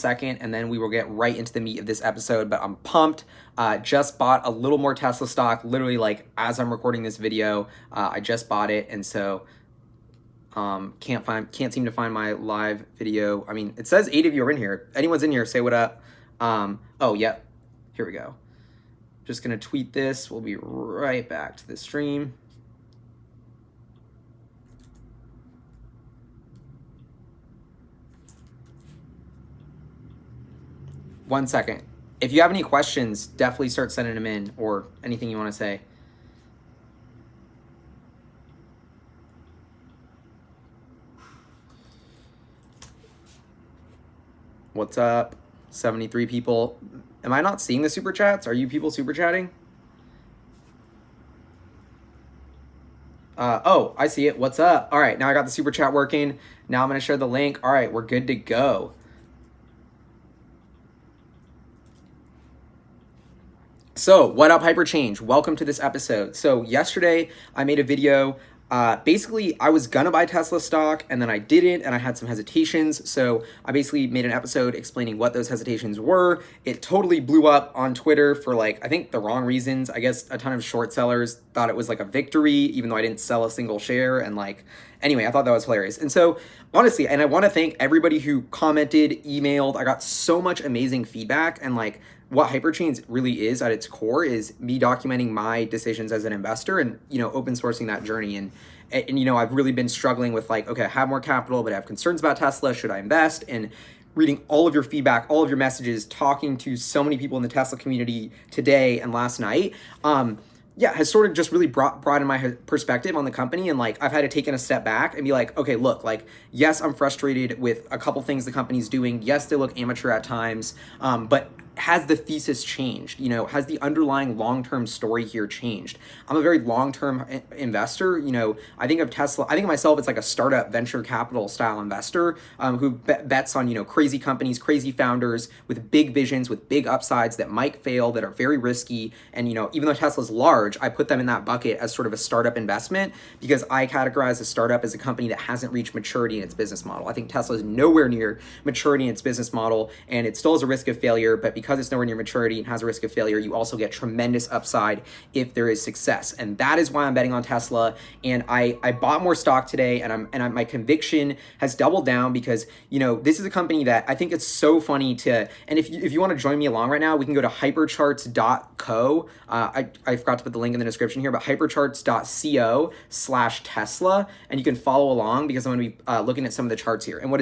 second, and then we will get right into the meat of this episode. But I'm pumped. Just bought a little more Tesla stock, literally like as I'm recording this video. I just bought it, and so can't seem to find my live video. I mean, it says 8 of you are in here. If anyone's in here, say what up. Oh, yeah, here we go. Just gonna tweet this. We'll be right back to the stream. One second. If you have any questions, definitely start sending them in, or anything you want to say. What's up? 73 people. Am I not seeing the super chats? Are you people super chatting? Oh, I see it. What's up? All right, now I got the super chat working. Now I'm going to share the link. All right, we're good to go. So, what up, Hyperchange? Welcome to this episode. So, yesterday I made a video. Basically, I was gonna buy Tesla stock, and then I didn't, and I had some hesitations. So, I basically made an episode explaining what those hesitations were. It totally blew up on Twitter for, like, I think the wrong reasons. I guess a ton of short sellers thought it was like a victory, even though I didn't sell a single share. And like, anyway, I thought that was hilarious. And so, honestly, and I want to thank everybody who commented, emailed. I got so much amazing feedback, and like, what Hyperchains really is at its core is me documenting my decisions as an investor and, you know, open sourcing that journey. And you know, I've really been struggling with like, okay, I have more capital, but I have concerns about Tesla. Should I invest? And reading all of your feedback, all of your messages, talking to so many people in the Tesla community today and last night, yeah, has sort of just really broadened my perspective on the company. And like, I've had to take a step back and be like, okay, look, like, yes, I'm frustrated with a couple things the company's doing. Yes, they look amateur at times, but has the thesis changed? You know, has the underlying long-term story here changed? I'm a very long-term investor. You know, I think of Tesla, I think of myself as like a startup venture capital style investor who bets on, you know, crazy companies, crazy founders with big visions, with big upsides that might fail, that are very risky. And, you know, even though Tesla's large, I put them in that bucket as sort of a startup investment because I categorize a startup as a company that hasn't reached maturity in its business model. I think Tesla is nowhere near maturity in its business model, and it still has a risk of failure, but because it's nowhere near maturity and has a risk of failure, you also get tremendous upside if there is success. And that is why I'm betting on Tesla. And I bought more stock today, and my conviction has doubled down because, you know, this is a company that I think it's so funny to, and if you want to join me along right now, we can go to hypercharts.co. I forgot to put the link in the description here, but hypercharts.co/Tesla, and you can follow along because I'm going to be looking at some of the charts here. And what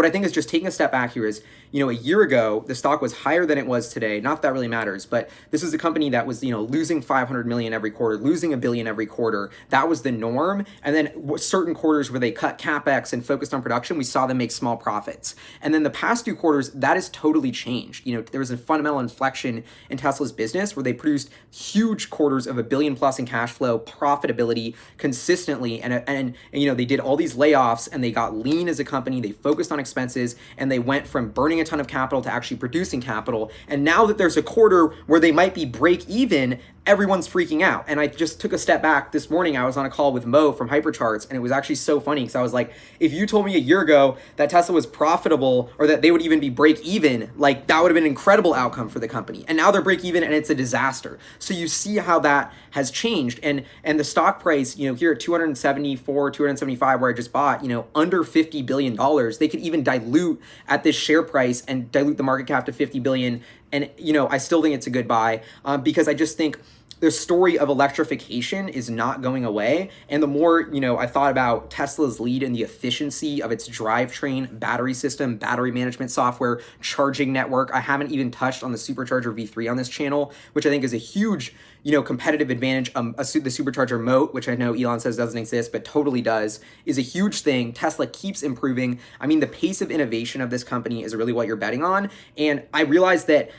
I think is just taking a step back here is, you know, a year ago, the stock was higher than it was today. Not that really matters, but this is a company that was, you know, losing 500 million every quarter, losing $1 billion every quarter. That was the norm. And then certain quarters where they cut CapEx and focused on production, we saw them make small profits. And then the past 2 quarters, that has totally changed. You know, there was a fundamental inflection in Tesla's business where they produced huge quarters of $1 billion plus in cash flow, profitability consistently. And you know, they did all these layoffs and they got lean as a company. They focused on expenses, and they went from burning a ton of capital to actually producing capital. And now that there's a quarter where they might be break even, everyone's freaking out. And I just took a step back this morning. I was on a call with Mo from Hypercharts, and it was actually so funny because I was like, if you told me a year ago that Tesla was profitable or that they would even be break even, like that would have been an incredible outcome for the company. And now they're break even and it's a disaster. So you see how that has changed. And the stock price, you know, here at 274, 275, where I just bought, you know, under $50 billion, they could even dilute at this share price and dilute the market cap to 50 billion. And, you know, I still think it's a good buy because I just think the story of electrification is not going away. And the more, you know, I thought about Tesla's lead in the efficiency of its drivetrain, battery system, battery management software, charging network. I haven't even touched on the Supercharger V3 on this channel, which I think is a huge, you know, competitive advantage. The Supercharger moat, which I know Elon says doesn't exist, but totally does, is a huge thing. Tesla keeps improving. I mean, the pace of innovation of this company is really what you're betting on. And I realized that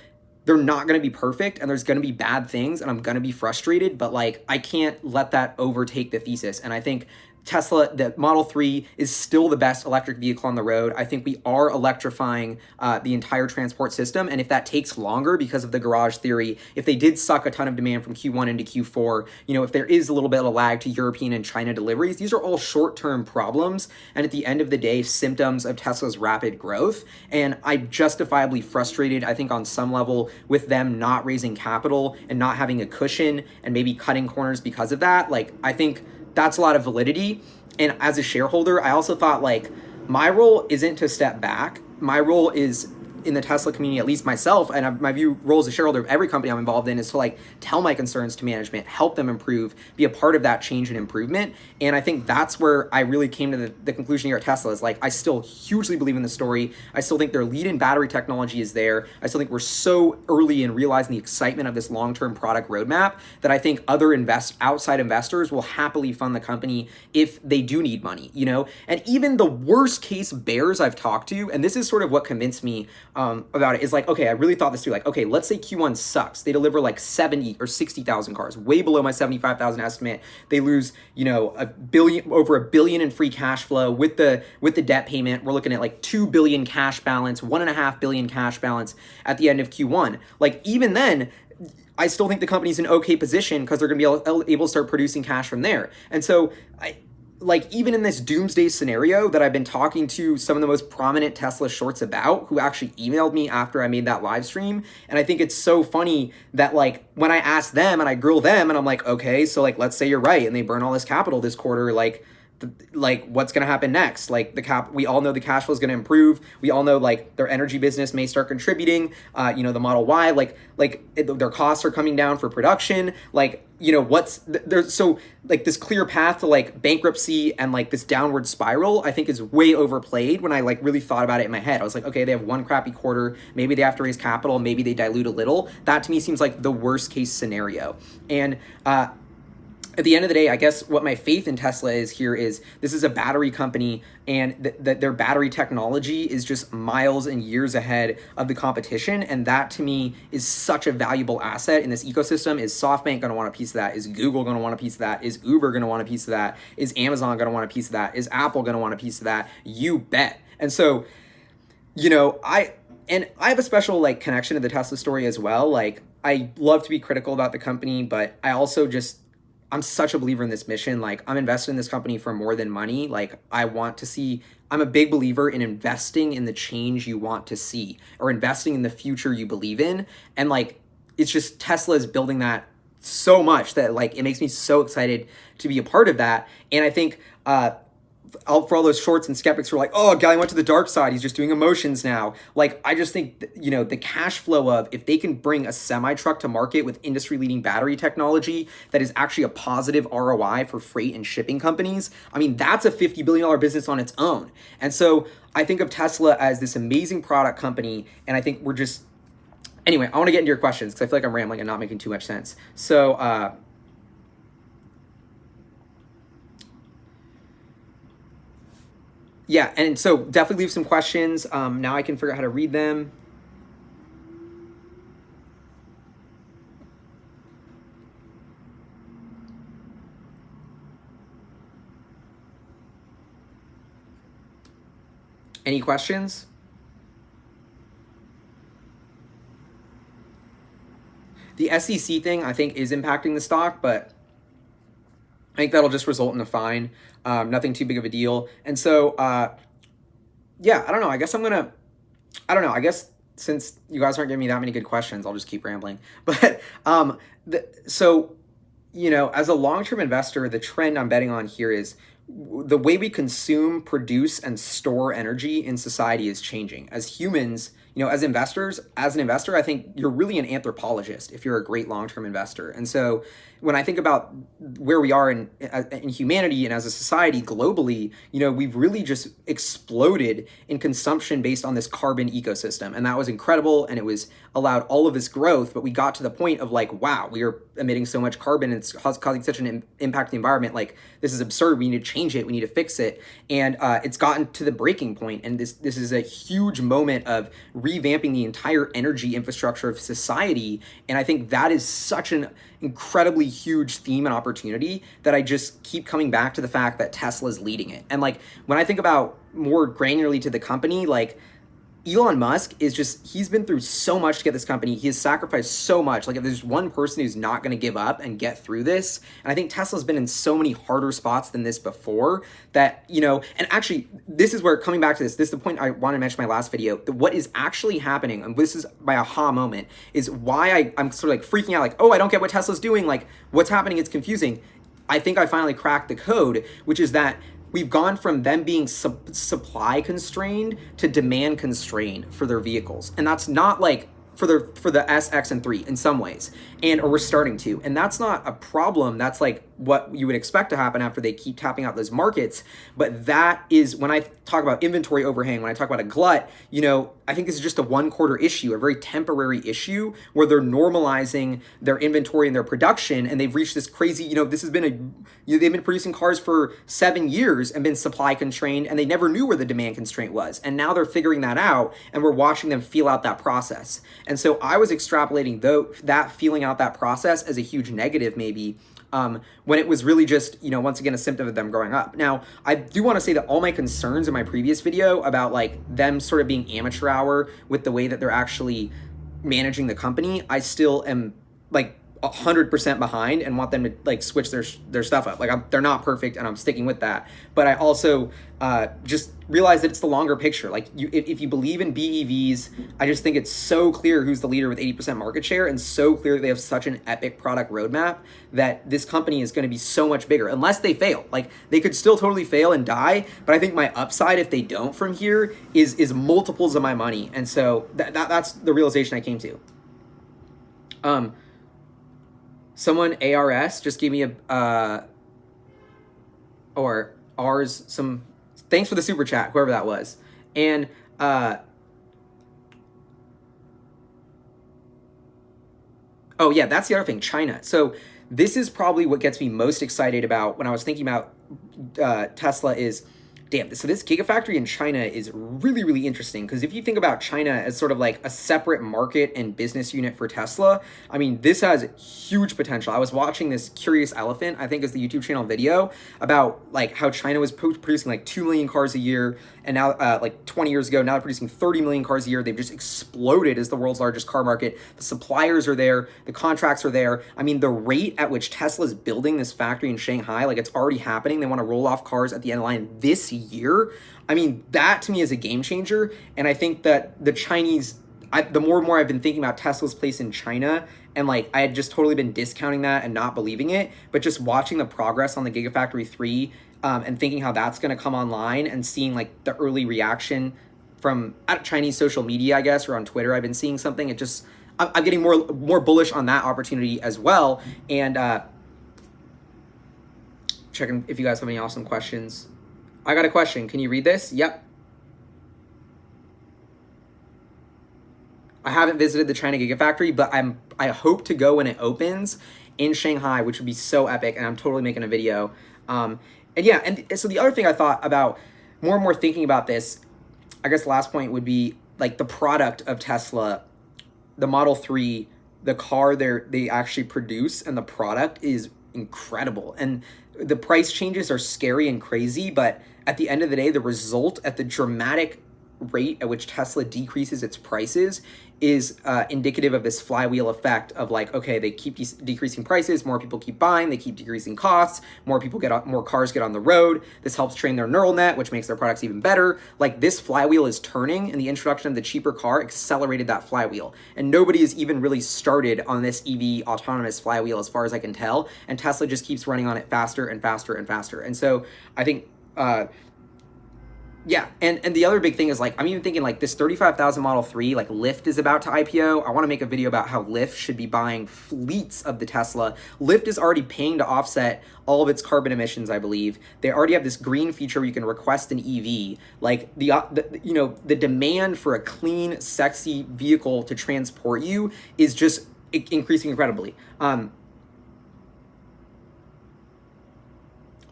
they're not going to be perfect and there's going to be bad things and I'm going to be frustrated, but like I can't let that overtake the thesis. And I think Tesla, the Model 3 is still the best electric vehicle on the road. I think we are electrifying the entire transport system. And if that takes longer because of the garage theory, if they did suck a ton of demand from Q1 into Q4, if there is a little bit of a lag to European and China deliveries, these are all short-term problems. And at the end of the day, symptoms of Tesla's rapid growth. And I'm justifiably frustrated, I think, on some level with them not raising capital and not having a cushion and maybe cutting corners because of that. Like, I think that's a lot of validity. And as a shareholder, I also thought, like, my role isn't to step back. My role is, in the Tesla community, at least myself, and my role as a shareholder of every company I'm involved in, is to like tell my concerns to management, help them improve, be a part of that change and improvement. And I think that's where I really came to the conclusion here at Tesla is like, I still hugely believe in the story. I still think their lead in battery technology is there. I still think we're so early in realizing the excitement of this long-term product roadmap that I think other outside investors will happily fund the company if they do need money, And even the worst case bears I've talked to, and this is sort of what convinced me about it, is like, okay, I really thought this through. Like, okay, let's say Q1 sucks. They deliver like 70 or 60,000 cars, way below my 75,000 estimate. They lose, over $1 billion in free cash flow with the debt payment. We're looking at like $2 billion cash balance, $1.5 billion cash balance at the end of Q1. Like, even then, I still think the company's in okay position because they're going to be able to start producing cash from there. And so even in this doomsday scenario that I've been talking to some of the most prominent Tesla shorts about, who actually emailed me after I made that live stream. And I think it's so funny that like when I ask them and I grill them and I'm like, okay, so like, let's say you're right and they burn all this capital this quarter, like what's going to happen next? Like we all know the cash flow is going to improve. We all know like their energy business may start contributing. The Model Y, their costs are coming down for production. So this clear path to like bankruptcy and like this downward spiral, I think is way overplayed when I like really thought about it in my head. I was like, okay, they have one crappy quarter. Maybe they have to raise capital. Maybe they dilute a little. That to me seems like the worst case scenario. And, at the end of the day, I guess what my faith in Tesla is here is this is a battery company and that their battery technology is just miles and years ahead of the competition. And that to me is such a valuable asset in this ecosystem. Is SoftBank going to want a piece of that? Is Google going to want a piece of that? Is Uber going to want a piece of that? Is Amazon going to want a piece of that? Is Apple going to want a piece of that? You bet. And so, I have a special like connection to the Tesla story as well. Like, I love to be critical about the company, but I also I'm such a believer in this mission. Like, I'm invested in this company for more than money. Like, I'm a big believer in investing in the change you want to see or investing in the future you believe in. And like, it's just Tesla is building that so much that like, it makes me so excited to be a part of that. And I think, for all those shorts and skeptics who are like, oh, guy went to the dark side, he's just doing emotions now. Like, I just think, the cash flow of if they can bring a semi-truck to market with industry-leading battery technology that is actually a positive ROI for freight and shipping companies, I mean, that's a $50 billion business on its own. And so I think of Tesla as this amazing product company, and I think we're just... Anyway, I want to get into your questions because I feel like I'm rambling and not making too much sense. So, yeah, and so definitely leave some questions. Now I can figure out how to read them. Any questions? The SEC thing, I think, is impacting the stock, but I think that'll just result in a fine. Nothing too big of a deal. And so, yeah, I don't know. I guess I guess since you guys aren't giving me that many good questions, I'll just keep rambling. But as a long-term investor, the trend I'm betting on here is the way we consume, produce, and store energy in society is changing. As humans, as investors, as an investor, I think you're really an anthropologist if you're a great long-term investor. And so when I think about where we are in humanity and as a society globally, we've really just exploded in consumption based on this carbon ecosystem. And that was incredible. And it was allowed all of this growth. But we got to the point of like, wow, we are emitting so much carbon and it's causing such an impact on the environment. Like, this is absurd. We need to change it. We need to fix it. And it's gotten to the breaking point. And this is a huge moment of revamping the entire energy infrastructure of society. And I think that is such an incredibly huge theme and opportunity that I just keep coming back to the fact that Tesla is leading it. And like, when I think about more granularly to the company, like, Elon Musk is just, he's been through so much to get this company. He has sacrificed so much. Like, if there's one person who's not going to give up and get through this, and I think Tesla's been in so many harder spots than this before that, you know, and actually, this is where, coming back to this is the point I want to mention in my last video, that what is actually happening, and this is my aha moment, is why I'm sort of like freaking out, like, oh, I don't get what Tesla's doing, like, what's happening, it's confusing. I think I finally cracked the code, which is that we've gone from them being supply constrained to demand constrained for their vehicles. And that's not like for the S, X, and 3 in some ways, or we're starting to. And that's not a problem. That's like what you would expect to happen after they keep tapping out those markets. But that is, when I talk about inventory overhang, when I talk about a glut, you know, I think this is just a 1 quarter issue, a very temporary issue where they're normalizing their inventory and their production, and they've reached this crazy, you know, this has been they've been producing cars for 7 years and been supply constrained, and they never knew where the demand constraint was. And now they're figuring that out, and we're watching them feel out that process. And so I was extrapolating that feeling out that process as a huge negative, maybe, when it was really just, you know, once again, a symptom of them growing up. Now, I do want to say that all my concerns in my previous video about like them sort of being amateur hour with the way that they're actually managing the company, I still am like 100% behind and want them to like switch their stuff up. Like, they're not perfect, and I'm sticking with that. But I also just realize that it's the longer picture. Like, if you believe in BEVs, I just think it's so clear who's the leader with 80% market share, and so clear that they have such an epic product roadmap that this company is going to be so much bigger, unless they fail. Like, they could still totally fail and die, but I think my upside, if they don't from here, is multiples of my money. And so that's the realization I came to. Someone, ARS, just gave me or ours, thanks for the super chat, whoever that was. And oh yeah, that's the other thing, China. So this is probably what gets me most excited about when I was thinking about Tesla is, damn, so this Gigafactory in China is really, really interesting, because if you think about China as sort of like a separate market and business unit for Tesla, I mean, this has huge potential. I was watching this Curious Elephant, I think is the YouTube channel video, about like how China was producing like 2 million cars a year, and now like 20 years ago, now they're producing 30 million cars a year. They've just exploded as the world's largest car market. The suppliers are there, the contracts are there. I mean, the rate at which Tesla is building this factory in Shanghai, like, it's already happening. They want to roll off cars at the end of the line this year. I mean, that to me is a game changer. And I think that the Chinese, the more and more I've been thinking about Tesla's place in China, and like, I had just totally been discounting that and not believing it, but just watching the progress on the Gigafactory 3 and thinking how that's going to come online, and seeing like the early reaction from Chinese social media, I guess, or on Twitter, I've been seeing something. It just, I'm getting more bullish on that opportunity as well. And checking if you guys have any awesome questions. I got a question. Can you read this? Yep. I haven't visited the China Gigafactory, but I hope to go when it opens in Shanghai, which would be so epic, and I'm totally making a video. And yeah, and so the other thing I thought about, more and more thinking about this, I guess the last point would be like the product of Tesla, the Model 3, the car they actually produce, and the product is incredible. And the price changes are scary and crazy, but at the end of the day, the result at the dramatic rate at which Tesla decreases its prices is indicative of this flywheel effect of like, okay, they keep decreasing prices, more people keep buying, they keep decreasing costs, more cars get on the road. This helps train their neural net, which makes their products even better. Like, this flywheel is turning, and the introduction of the cheaper car accelerated that flywheel. And nobody has even really started on this EV autonomous flywheel as far as I can tell, and Tesla just keeps running on it faster and faster and faster. And so I think yeah, and the other big thing is, like, I'm even thinking, like, this 35,000 Model 3, like, Lyft is about to IPO. I want to make a video about how Lyft should be buying fleets of the Tesla. Lyft is already paying to offset all of its carbon emissions, I believe. They already have this green feature where you can request an EV. Like, the demand for a clean, sexy vehicle to transport you is just increasing incredibly.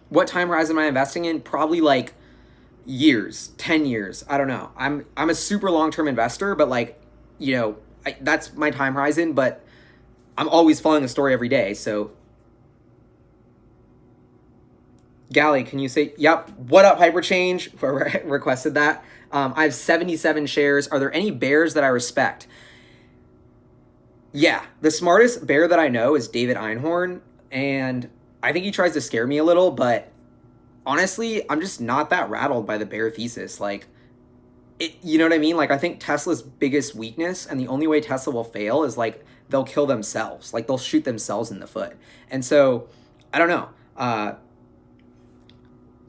What time horizon am I investing in? Probably, like, years, 10 years. I don't know. I'm a super long-term investor, but like, that's my time horizon, but I'm always following the story every day. So Gally, can you say, yep, what up, Hyperchange? Requested that. I have 77 shares. Are there any bears that I respect? Yeah, the smartest bear that I know is David Einhorn, and I think he tries to scare me a little, but honestly, I'm just not that rattled by the bear thesis. Like, you know what I mean? Like, I think Tesla's biggest weakness and the only way Tesla will fail is like they'll kill themselves. Like, they'll shoot themselves in the foot. And so, I don't know.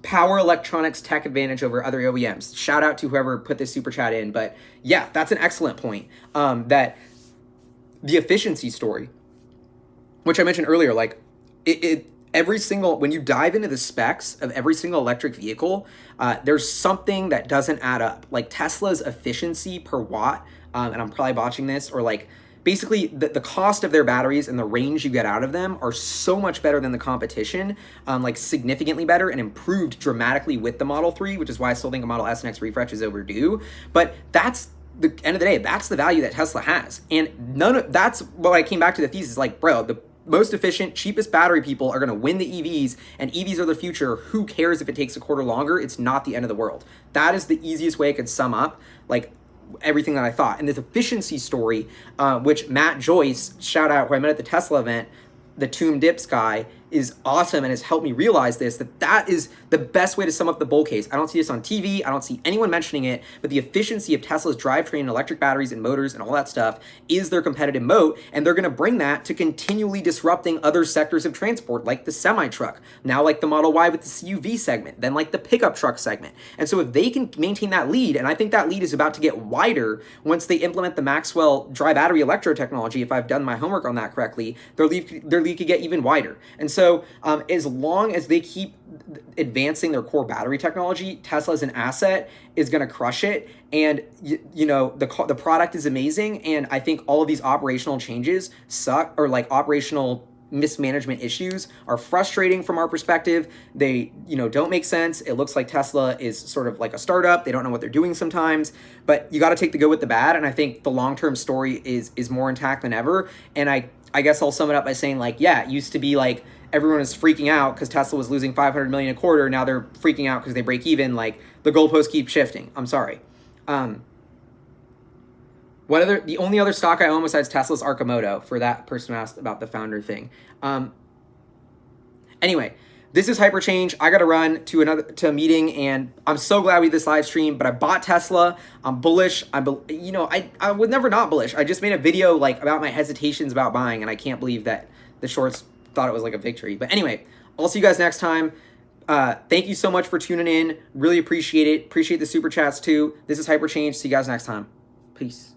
Power electronics tech advantage over other OEMs. Shout out to whoever put this super chat in. But yeah, that's an excellent point. That the efficiency story, which I mentioned earlier, like every single, when you dive into the specs of every single electric vehicle, there's something that doesn't add up. Like Tesla's efficiency per watt, and I'm probably botching this, or like basically the cost of their batteries and the range you get out of them are so much better than the competition, like significantly better and improved dramatically with the Model 3, which is why I still think a Model S and X refresh is overdue. But that's the end of the day, that's the value that Tesla has. And that's what I came back to the thesis, like, bro, the most efficient, cheapest battery people are going to win the EVs, and EVs are the future. Who cares if it takes a quarter longer? It's not the end of the world. That is the easiest way I could sum up, like, everything that I thought. And this efficiency story, which Matt Joyce, shout out, who I met at the Tesla event, the Tomb Dips guy, is awesome and has helped me realize this, that is the best way to sum up the bull case. I don't see this on TV. I don't see anyone mentioning it, but the efficiency of Tesla's drivetrain and electric batteries and motors and all that stuff is their competitive moat, and they're going to bring that to continually disrupting other sectors of transport, like the semi-truck, now like the Model Y with the CUV segment, then like the pickup truck segment. And so if they can maintain that lead, and I think that lead is about to get wider once they implement the Maxwell dry battery electrode technology, if I've done my homework on that correctly, their lead could get even wider. And so as long as they keep advancing their core battery technology, Tesla as an asset is going to crush it. And the product is amazing. And I think all of these operational changes suck, or like operational mismanagement issues are frustrating from our perspective. They, don't make sense. It looks like Tesla is sort of like a startup. They don't know what they're doing sometimes, but you got to take the good with the bad. And I think the long-term story is more intact than ever. And I guess I'll sum it up by saying, like, yeah, it used to be like everyone was freaking out because Tesla was losing 500 million a quarter. Now they're freaking out because they break even. Like, the goalposts keep shifting. I'm sorry. The only other stock I own besides Tesla's Arcimoto, for that person who asked about the founder thing. Anyway, this is Hyperchange. I got to run to a meeting, and I'm so glad we did this live stream, but I bought Tesla. I'm bullish. I would never not bullish. I just made a video like about my hesitations about buying, and I can't believe that the shorts thought it was like a victory. But anyway, I'll see you guys next time. Thank you so much for tuning in. Really appreciate it. Appreciate the super chats too. This is Hyperchange. See you guys next time. Peace.